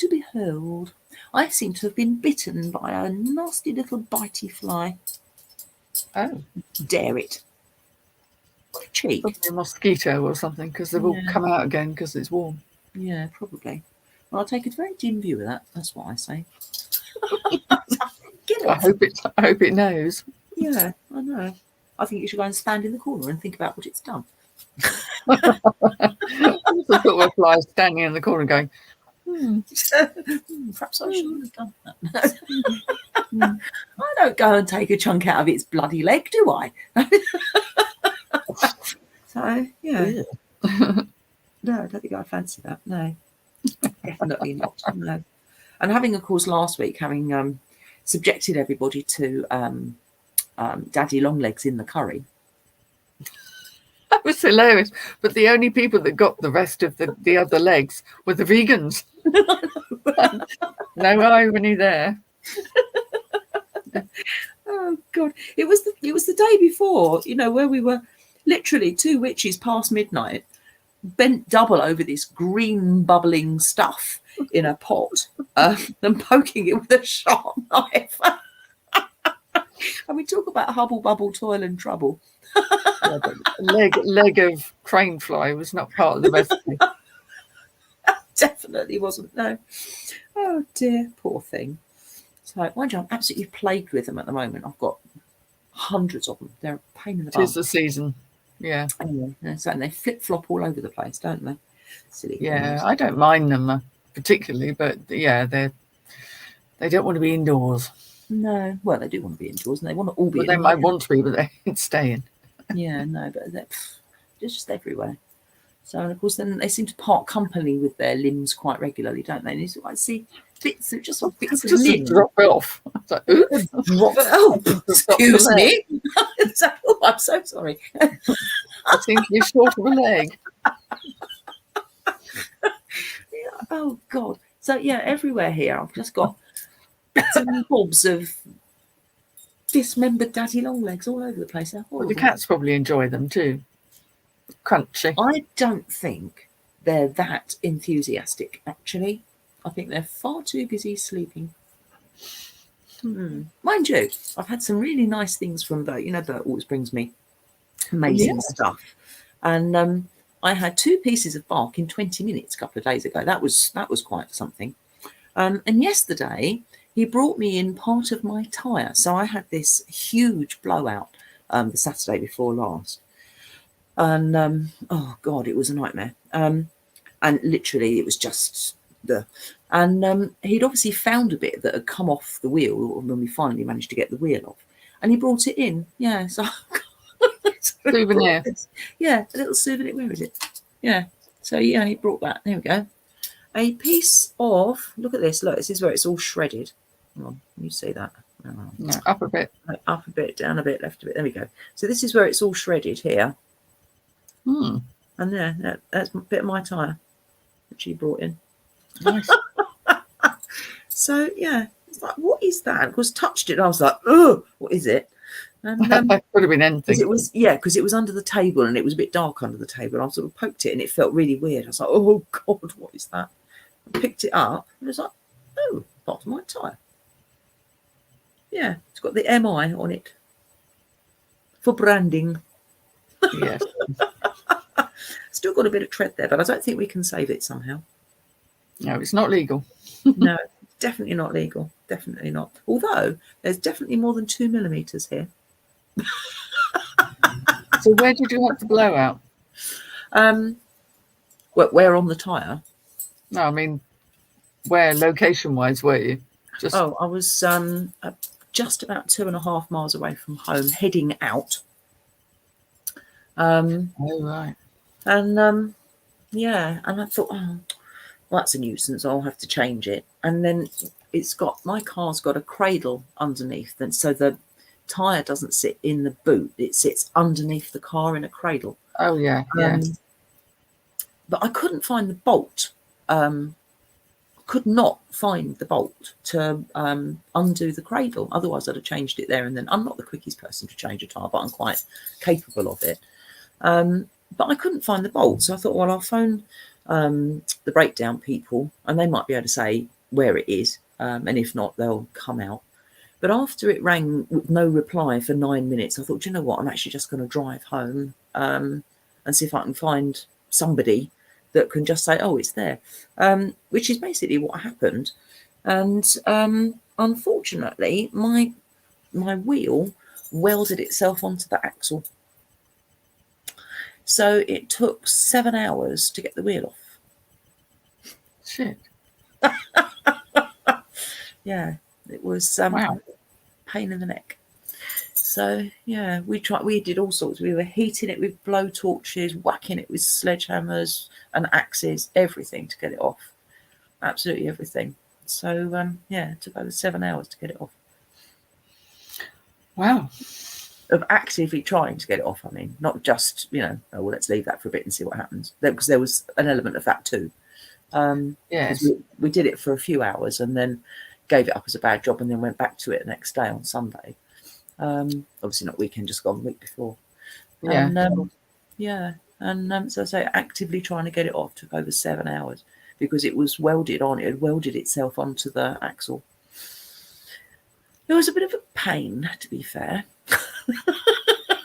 behold. I seem to have been bitten by a nasty little bitey fly. Oh, dare it! What a cheek! Probably a mosquito or something, because they've all come out again because it's warm. Yeah, probably. Well, I'll take a very dim view of that. That's what I say. I hope it knows. Yeah, I know. I think you should go and stand in the corner and think about what it's done. The sort of fly standing in the corner going, perhaps I shouldn't have done that. I don't go and take a chunk out of its bloody leg, do I? So, yeah. No, I don't think I fancy that. No, definitely not. No. And having, of course, last week, having subjected everybody to daddy long legs in the curry. That was hilarious. But the only people that got the rest of the other legs were the vegans. No irony there. Oh God! It was the day before, where we were literally 2 witches past midnight, bent double over this green bubbling stuff in a pot, and poking it with a sharp knife. And we talk about hubble bubble, toil and trouble. Leg of crane fly was not part of the recipe. Definitely wasn't. No. Oh dear, poor thing. So, mind you, I'm absolutely plagued with them at the moment. I've got hundreds of them. They're a pain in the butt. 'Tis the season. Yeah. Anyway, so, and they flip flop all over the place, don't they? Silly. Yeah, things. I don't mind them particularly, but yeah, they don't want to be indoors. No, well, they do want to be indoors, and they want to all be. Well, they might want to be, but they ain't staying. Yeah, no, but they're just everywhere. So, and of course, then they seem to part company with their limbs quite regularly, don't they? And I see bits of bits of limb drop it off. Like, oops. Drop it. Oh, excuse me. Oh, I'm so sorry. I think you're short of a leg. Yeah, oh God. So yeah, everywhere here I've just got bits and bobs of dismembered daddy long legs all over the place. Well, the cats probably enjoy them too. Crunchy. I don't think they're that enthusiastic, actually. I think they're far too busy sleeping. Mind you, I've had some really nice things from Bert. Bert always brings me amazing stuff. And I had 2 pieces of bark in 20 minutes a couple of days ago. That was quite something. And yesterday he brought me in part of my tyre. So I had this huge blowout the Saturday before last. And, oh, God, it was a nightmare. And literally it was just the... And he'd obviously found a bit that had come off the wheel when we finally managed to get the wheel off. And he brought it in. Yeah, so... Souvenir. Yeah, a little souvenir. Where is it? Yeah. So, yeah, he brought that. There we go. A piece of... Look at this. Look, this is where it's all shredded. Hang on, can you see that? Oh. No, up a bit. Up a bit, down a bit, left a bit. There we go. So this is where it's all shredded here. And there, that's a bit of my tyre, which he brought in. Nice. So, yeah, it's like, what is that? Of course, touched it, and I was like, oh, what is it? And could have been anything. Because it was under the table, and it was a bit dark under the table. I sort of poked it, and it felt really weird. I was like, oh, God, what is that? I picked it up, and it was like, oh, part of my tyre. Yeah, it's got the MI on it for branding. Yes. Still got a bit of tread there, but I don't think we can save it somehow. No, it's not legal. No, definitely not legal. Definitely not. Although there's definitely more than 2 millimeters here. So where did you have the blowout? Where on the tyre? No, I mean, where location-wise were you? I was just about 2.5 miles away from home, heading out. Oh, right. And yeah, and I thought, oh, well, that's a nuisance. I'll have to change it. And then my car's got a cradle underneath, and so the tyre doesn't sit in the boot; it sits underneath the car in a cradle. Oh yeah, yeah. But I couldn't find the bolt. Could not find the bolt to undo the cradle. Otherwise, I'd have changed it there and then. I'm not the quickest person to change a tyre, but I'm quite capable of it. But I couldn't find the bolt, so I thought, well, I'll phone the breakdown people, and they might be able to say where it is, and if not, they'll come out. But after it rang with no reply for 9 minutes, I thought, you know what, I'm actually just going to drive home and see if I can find somebody that can just say, oh, it's there, which is basically what happened. And unfortunately, my wheel welded itself onto the axle. So it took 7 hours to get the wheel off. Shit. Yeah, it was wow. Pain in the neck. So yeah, we did all sorts. We were heating it with blow torches, whacking it with sledgehammers and axes, everything to get it off. Absolutely everything. So yeah, it took over 7 hours to get it off. Wow. Of actively trying to get it off, I mean, not just, oh, well, let's leave that for a bit and see what happens. Because there was an element of that too. Yes. We did it for a few hours and then gave it up as a bad job and then went back to it the next day on Sunday. Obviously not weekend, just gone the week before. Yeah. And, yeah. And so I say actively trying to get it off took over 7 hours because it was welded on. It had welded itself onto the axle. It was a bit of a pain, to be fair.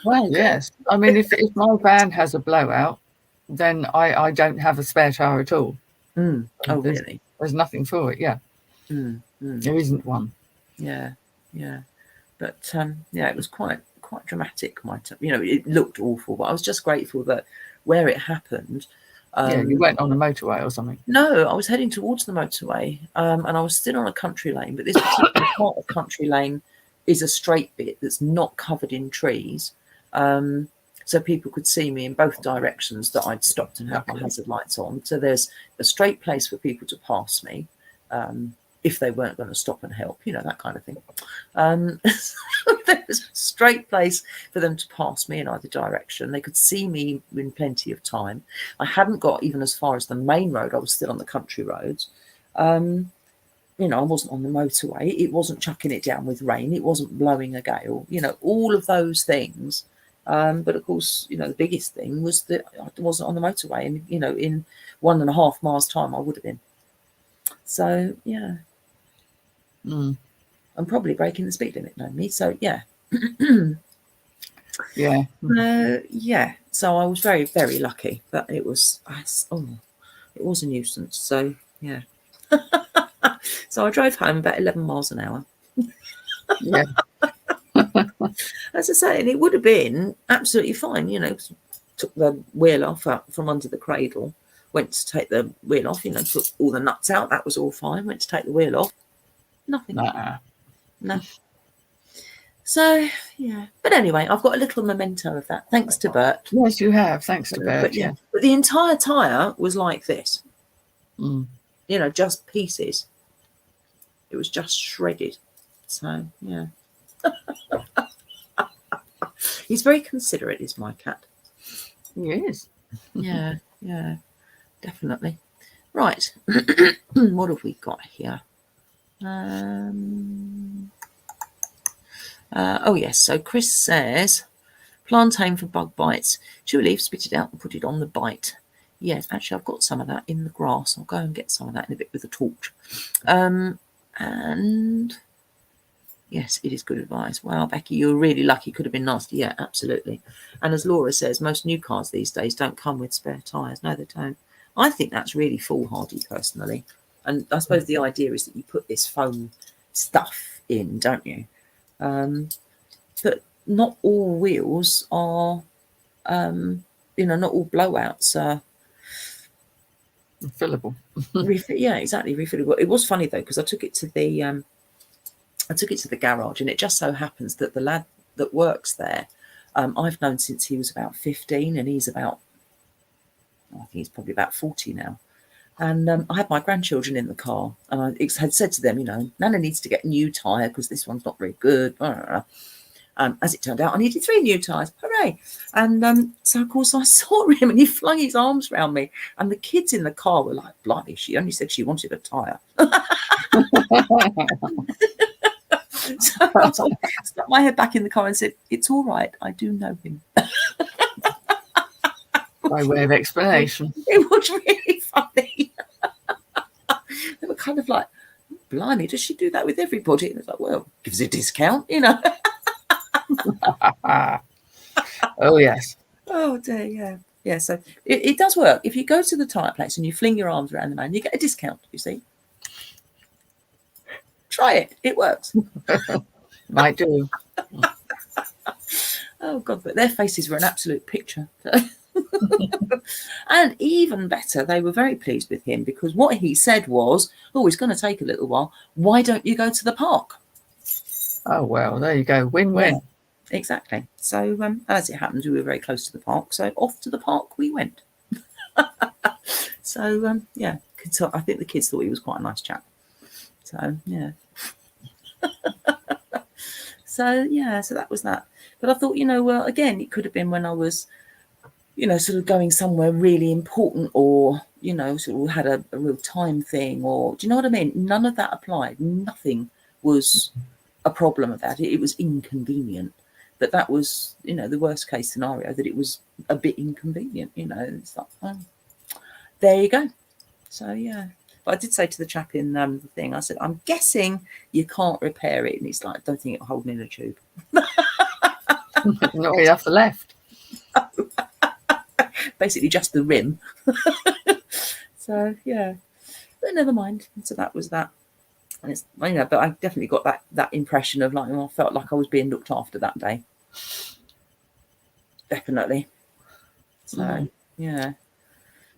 Well, yes. I mean, if my van has a blowout, then I don't have a spare tyre at all. Oh, really? There's nothing for it, yeah. There isn't one. Yeah, yeah. But, yeah, it was quite dramatic. It looked awful, but I was just grateful that where it happened... yeah, you went on a motorway or something. No, I was heading towards the motorway, and I was still on a country lane, but this particular part of country lane is a straight bit that's not covered in trees, so people could see me in both directions that I'd stopped and had my hazard lights on. So there's a straight place for people to pass me if they weren't going to stop and help, that kind of thing. There's a straight place for them to pass me in either direction. They could see me in plenty of time. I hadn't got even as far as the main road. I was still on the country roads. I wasn't on the motorway. It wasn't chucking it down with rain. It wasn't blowing a gale. All of those things. But of course, the biggest thing was that I wasn't on the motorway. And, in 1.5 miles time, I would have been. So, yeah. I'm probably breaking the speed limit, knowing me. So, yeah. Yeah. Yeah. So I was very, very lucky. But it was a nuisance. So, yeah. So I drove home about 11 miles an hour. Yeah. As I say, and it would have been absolutely fine, took the wheel off from under the cradle, went to take the wheel off, took all the nuts out. That was all fine. Went to take the wheel off. Nothing. No. So, yeah. But anyway, I've got a little memento of that. Thanks to Bert. Yes, you have. Thanks to Bert. But, yeah. But the entire tyre was like this. Just pieces. It was just shredded. So, yeah. He's very considerate, is my cat. He is. Yeah, definitely. Right. What have we got here? Oh, yes. So Chris says, plantain for bug bites. Chew a leaf, spit it out and put it on the bite. Yes, actually, I've got some of that in the grass. I'll go and get some of that in a bit with a torch. And yes, it is good advice. Wow, Becky, you're really lucky. Could have been nasty. Yeah, absolutely. And as Laura says, most new cars these days don't come with spare tyres. No, they don't. I think that's really foolhardy, personally. And I suppose the idea is that you put this foam stuff in, don't you? But not all wheels are, not all blowouts are fillable. Yeah, exactly, refillable. It was funny though, because I took it to the garage, and it just so happens that the lad that works there, I've known since he was about 15, and he's about, I think he's probably about 40 now. And I had my grandchildren in the car, and I had said to them, Nana needs to get a new tyre because this one's not very good. As it turned out, I needed 3 new tyres. Hooray! And so, of course, I saw him, and he flung his arms around me. And the kids in the car were like, blimey, she only said she wanted a tyre. So I stuck my head back in the car and said, it's all right, I do know him. By way of explanation. It was really funny. They were kind of like, blimey, does she do that with everybody? And it's like, well, gives a discount, Oh, yes. Oh, dear, yeah. Yeah, so it does work. If you go to the tyre place and you fling your arms around the man, you get a discount, you see. Try it. It works. Might do. Oh, God, but their faces were an absolute picture. And even better, they were very pleased with him, because what he said was, oh, it's going to take a little while. Why don't you go to the park? Oh, well, there you go. Win-win. Yeah, exactly. So as it happens, we were very close to the park. So off to the park we went. So, yeah, I think the kids thought he was quite a nice chap. So, yeah. So that was that. But I thought, well, again, it could have been when I was, sort of going somewhere really important, or, sort of had a real time thing, or, do you know what I mean? None of that applied. Nothing was a problem about it. It was inconvenient. But that was, the worst case scenario, that it was a bit inconvenient, It's like, oh, there you go. So, yeah. But I did say to the chap in the thing, I said, I'm guessing you can't repair it. And he's like, I don't think it'll hold in a tube. Not enough left. Basically just the rim. So, yeah. But never mind. So that was that. And it's, but I definitely got that impression of like, I felt like I was being looked after that day. Definitely. So, yeah,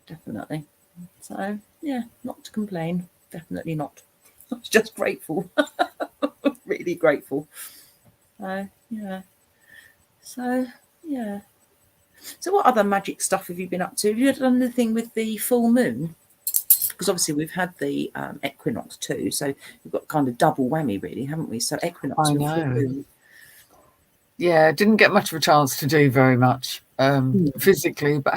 definitely. So, yeah, not to complain. Definitely not. I was just grateful. Really grateful. Yeah. So, yeah. So what other magic stuff have you been up to? Have you done anything with the full moon? Because obviously we've had the equinox too. So we've got kind of double whammy, really, haven't we? So equinox and full moon. Yeah, didn't get much of a chance to do very much physically, but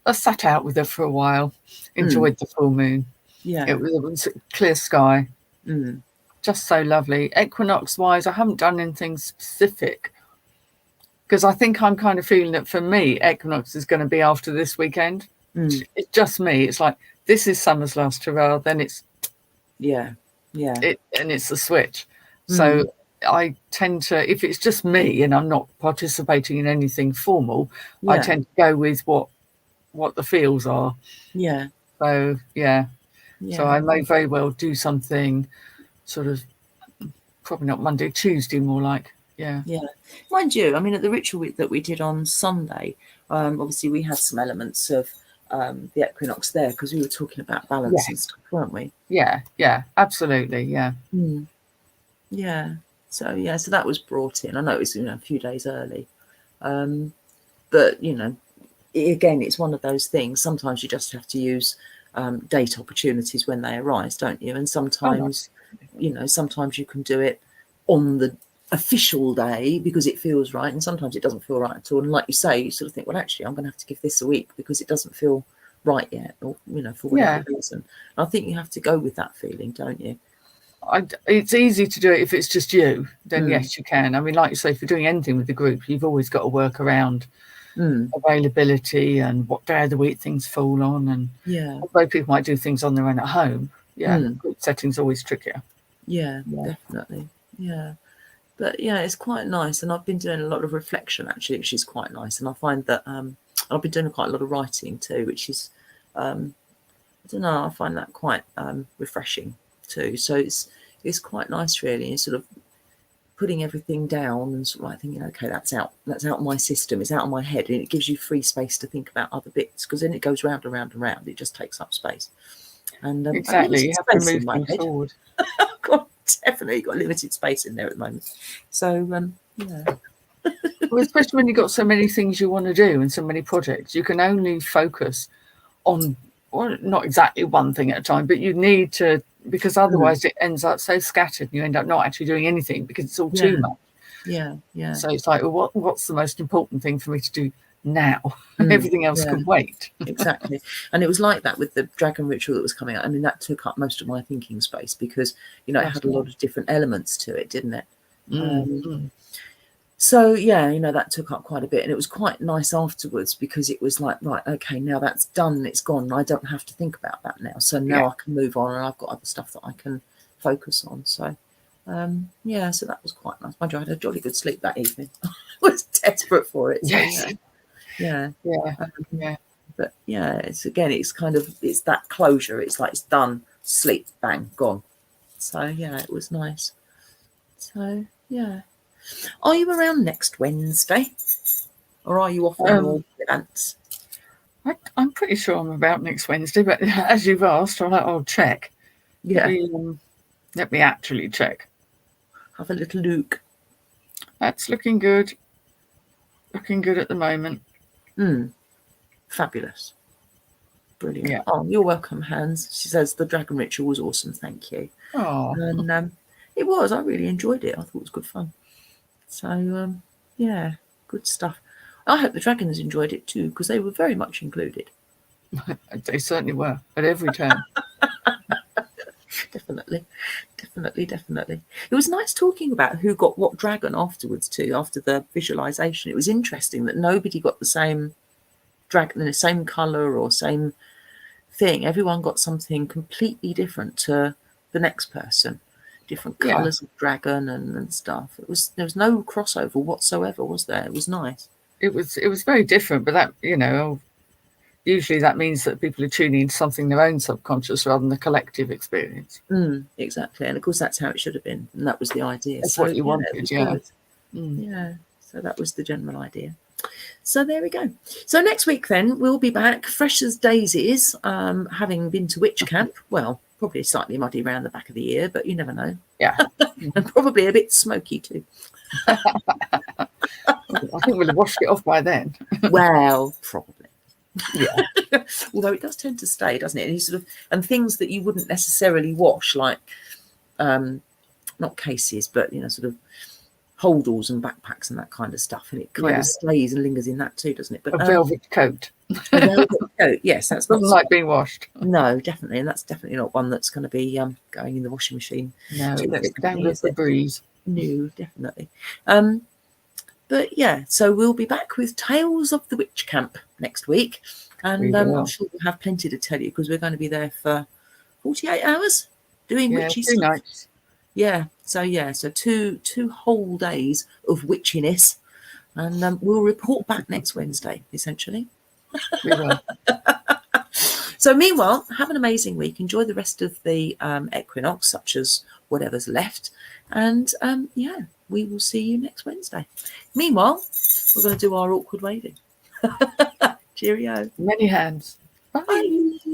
I sat out with her for a while, enjoyed the full moon. Yeah. It was a clear sky. Just so lovely. Equinox-wise, I haven't done anything specific, because I think I'm kind of feeling that for me, equinox is going to be after this weekend. It's just me. It's like, this is summer's last hurrah, then it's... Yeah. And it's the switch. So I tend to, if it's just me and I'm not participating in anything formal, I tend to go with what the feels are. Yeah. So, yeah. So I may very well do something sort of, probably not Monday, Tuesday more like. Yeah. Mind you, I mean, at the ritual that we did on Sunday, obviously we had some elements of the equinox there because we were talking about balance and stuff, weren't we? Yeah, absolutely, yeah. Yeah. So that was brought in. I know it was a few days early, but again, it's one of those things. Sometimes you just have to use date opportunities when they arise, don't you? And sometimes, sometimes you can do it on the official day because it feels right, and sometimes it doesn't feel right at all. And like you say, you sort of think, well, actually, I'm going to have to give this a week because it doesn't feel right yet, or for whatever reason. And I think you have to go with that feeling, don't you? It's easy to do it if it's just you. Then yes, you can. I mean, like you say, if you're doing anything with the group, you've always got to work around availability and what day of the week things fall on. And although people might do things on their own at home, group setting's always trickier. Yeah, definitely. Yeah. But it's quite nice, and I've been doing a lot of reflection actually, which is quite nice. And I find that I've been doing quite a lot of writing too, which is I don't know, I find that quite refreshing too. So it's quite nice really, and sort of putting everything down and sort of like thinking, okay, that's out my system, it's out of my head, and it gives you free space to think about other bits, because then it goes round and round and round. It just takes up space. And exactly, you have to move things forward. God, definitely got limited space in there at the moment. So well, especially when you've got so many things you want to do and so many projects, you can only focus on, well, not exactly one thing at a time, but you need to, because otherwise it ends up so scattered and you end up not actually doing anything because it's all too much. Yeah. So it's like, well, what's the most important thing for me to do now? Everything else can wait. Exactly. And it was like that with the dragon ritual that was coming out. I mean, that took up most of my thinking space because it had a lot of different elements to it, didn't it? So that took up quite a bit, and it was quite nice afterwards because it was like, right, okay, now that's done, it's gone, I don't have to think about that now, so now I can move on and I've got other stuff that I can focus on. So so that was quite nice. Mind you, I had a jolly good sleep that evening. I was desperate for it. So, but it's kind of, it's that closure. It's like, it's done, sleep, bang, gone. So it was nice. So are you around next Wednesday, or are you off on your events? I'm pretty sure I'm about next Wednesday, but as you've asked, I'll check. Let me actually check. Have a little look. That's looking good. Looking good at the moment. Fabulous. Brilliant. Oh, you're welcome, Hans. She says the dragon ritual was awesome. Thank you. Oh. And it was. I really enjoyed it. I thought it was good fun. So good stuff. I hope the dragons enjoyed it too, because they were very much included. They certainly were at every turn. Definitely. It was nice talking about who got what dragon afterwards too, after the visualization. It was interesting that nobody got the same dragon in the same colour or same thing. Everyone got something completely different to the next person. Different colours of dragon and stuff. There was no crossover whatsoever, was there? It was nice. It was very different, but that, usually that means that people are tuning into something their own subconscious rather than the collective experience. Exactly. And of course that's how it should have been. And that was the idea. That's what you wanted, So that was the general idea. So there we go. So next week then we'll be back fresh as daisies, having been to witch camp. Well, probably slightly muddy around the back of the ear, but you never know. Yeah. And probably a bit smoky too. I think we'll have washed it off by then. Well, probably. Yeah. Although it does tend to stay, doesn't it? And things that you wouldn't necessarily wash, like not cases, but sort of holdalls and backpacks and that kind of stuff, and it kind of stays and lingers in that too, doesn't it? But a velvet coat. A velvet coat, yes, that's doesn't like being washed. No, definitely, and that's definitely not one that's going to be going in the washing machine. No, that's down with the breeze. No, definitely. But so we'll be back with Tales of the Witch Camp next week, and I'm sure we'll have plenty to tell you because we're going to be there for 48 hours doing witchy stuff. Nights. So 2 whole days of witchiness, and we'll report back next Wednesday, essentially. We will. So meanwhile, have an amazing week. Enjoy the rest of the equinox, such as whatever's left. And yeah, we will see you next Wednesday. Meanwhile, we're going to do our awkward waving. Cheerio. Many hands. Bye. Bye.